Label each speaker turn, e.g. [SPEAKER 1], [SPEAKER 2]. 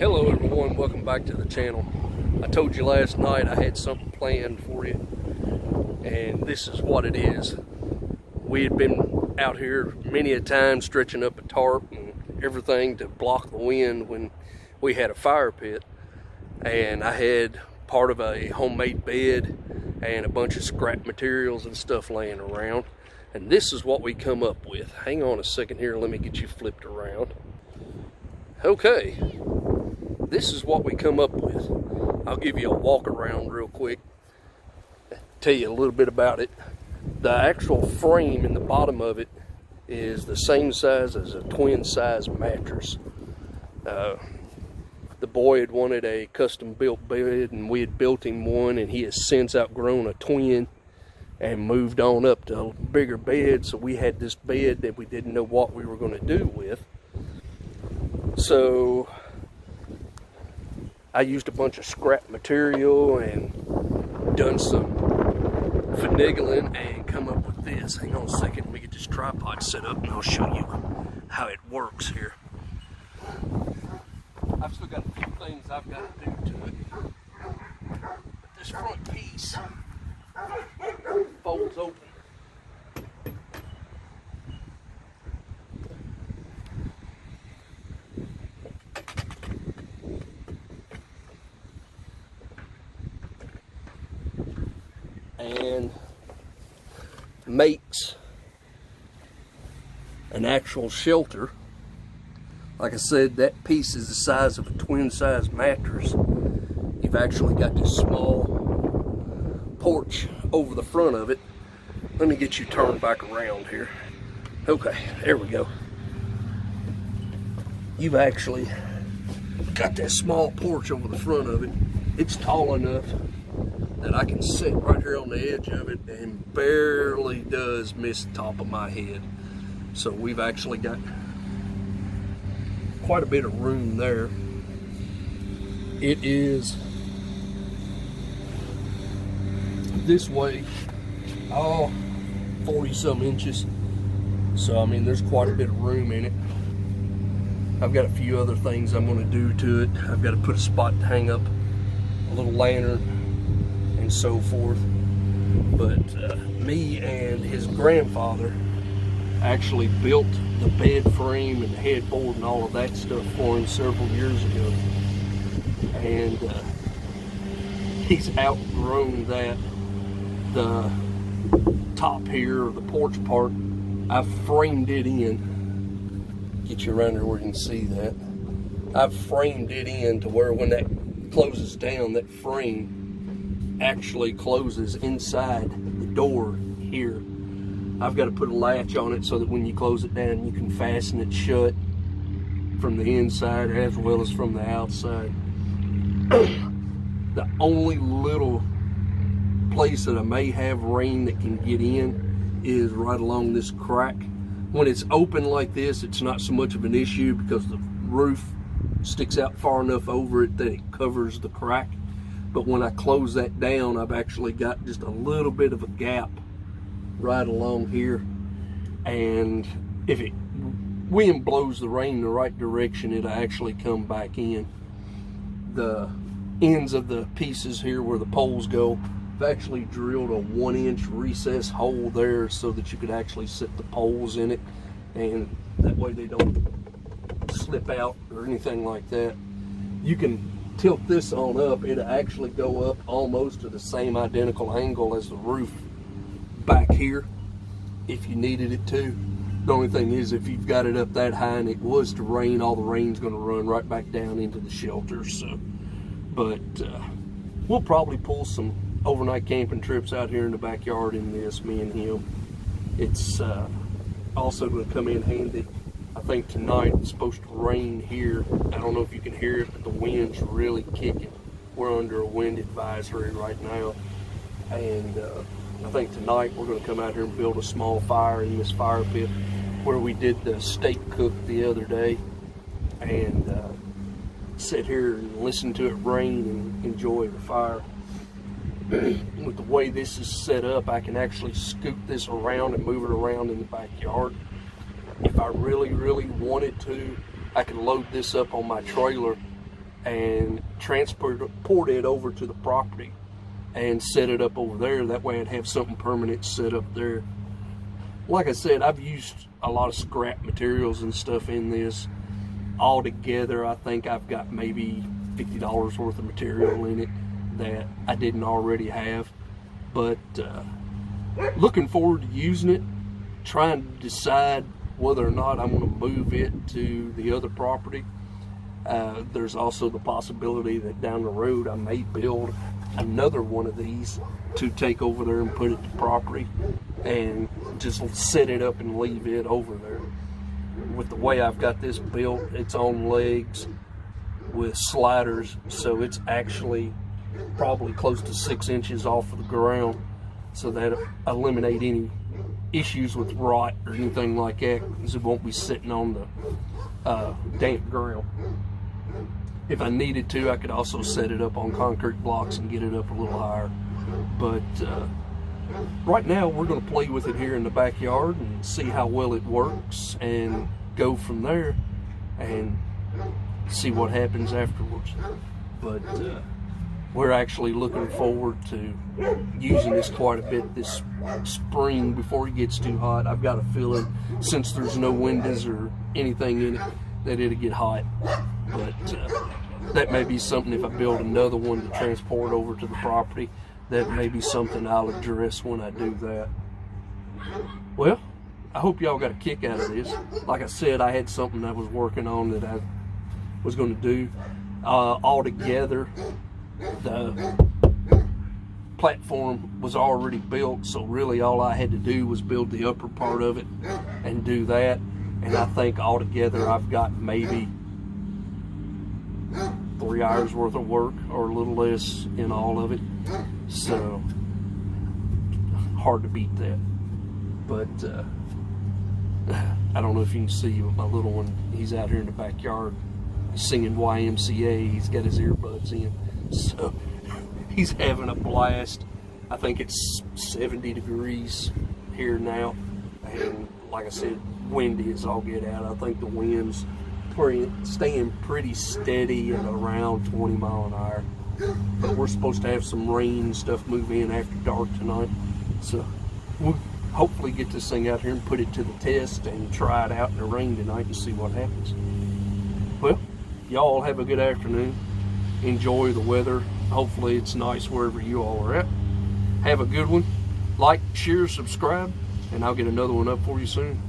[SPEAKER 1] Hello everyone, welcome back to the channel. I told you last night I had something planned for you, and this is what it is. We had been out here many a time stretching up a tarp and everything to block the wind when we had a fire pit, and I had part of a homemade bed and a bunch of scrap materials and stuff laying around, and this is what we come up with. Hang on a second here, let me get you flipped around. Okay, this is what we come up with. I'll give you a walk around real quick, tell you a little bit about it. The actual frame in the bottom of it is the same size as a twin size mattress. The boy had wanted a custom built bed, and we had built him one, and he has since outgrown a twin and moved on up to a bigger bed. So we had this bed that we didn't know what we were going to do with. So I used a bunch of scrap material and done some finagling and come up with this. Hang on a second, let me get this tripod set up and I'll show you how it works here. I've still got a few things I've got to do to it. But this front piece folds open. And makes an actual shelter. Like I said, that piece is the size of a twin size mattress. You've actually got this small porch over the front of it. Let me get you turned back around here. Okay, there we go. You've actually got that small porch over the front of it. It's tall enough that I can sit right here on the edge of it and barely does miss the top of my head. So we've actually got quite a bit of room there. It is this way, 40 some inches. So I mean, there's quite a bit of room in it. I've got a few other things I'm going to do to it. I've got to put a spot to hang up a little lantern and so forth. But me and his grandfather actually built the bed frame and the headboard and all of that stuff for him several years ago, and he's outgrown that. The top here, or the porch part, I've framed it in. Get you around here where you can see that. I've framed it in to where when that closes down, that frame actually closes inside the door here. I've got to put a latch on it so that when you close it down, you can fasten it shut from the inside as well as from the outside. The only little place that I may have rain that can get in is right along this crack. When it's open like this, it's not so much of an issue because the roof sticks out far enough over it that it covers the crack. But when I close that down, I've actually got just a little bit of a gap right along here. And if it wind blows the rain in the right direction, it'll actually come back in. The ends of the pieces here where the poles go, I've actually drilled a 1-inch recess hole there so that you could actually set the poles in it, and that way they don't slip out or anything like that. You can tilt this on up, it'll actually go up almost to the same identical angle as the roof back here if you needed it to. The only thing is, if you've got it up that high and it was to rain, all the rain's going to run right back down into the shelter. So, but we'll probably pull some overnight camping trips out here in the backyard in this, me and him. It's also going to come in handy. I think tonight it's supposed to rain here. I don't know if you can hear it, but the wind's really kicking. We're under a wind advisory right now. And I think tonight we're going to come out here and build a small fire in this fire pit where we did the steak cook the other day, and sit here and listen to it rain and enjoy the fire. With the way this is set up, I can actually scoop this around and move it around in the backyard. If I really wanted to, I could load this up on my trailer and transport it over to the property and set it up over there. That way I'd have something permanent set up there. Like I said, I've used a lot of scrap materials and stuff in this. Altogether, I think I've got maybe $50 worth of material in it that I didn't already have. But looking forward to using it, trying to decide whether or not I'm going to move it to the other property. There's also the possibility that down the road I may build another one of these to take over there and put it to property and just set it up and leave it over there. With the way I've got this built, it's on legs with sliders, so it's actually probably close to 6 inches off of the ground, so that eliminate any issues with rot or anything like that, because it won't be sitting on the damp ground. If I needed to, I could also set it up on concrete blocks and get it up a little higher. But right now we're going to play with it here in the backyard and see how well it works and go from there and see what happens afterwards. But we're actually looking forward to using this quite a bit this spring before it gets too hot. I've got a feeling, since there's no windows or anything in it, that it'll get hot. But that may be something, if I build another one to transport over to the property, that may be something I'll address when I do that. Well, I hope y'all got a kick out of this. Like I said, I had something I was working on that I was going to do. Altogether, the platform was already built, so really all I had to do was build the upper part of it and do that. And I think altogether I've got maybe 3 hours worth of work, or a little less in all of it. So hard to beat that. But I don't know if you can see my little one. He's out here in the backyard singing YMCA. He's got his earbuds in, so he's having a blast. I think it's 70 degrees here now, and like I said, windy as all get out. I think the wind's staying pretty steady at around 20 miles an hour. But we're supposed to have some rain and stuff move in after dark tonight, so we'll hopefully get this thing out here and put it to the test and try it out in the rain tonight and see what happens. Well, y'all have a good afternoon. Enjoy the weather. Hopefully it's nice wherever you all are at. Have a good one. Like, share, subscribe, and I'll get another one up for you soon.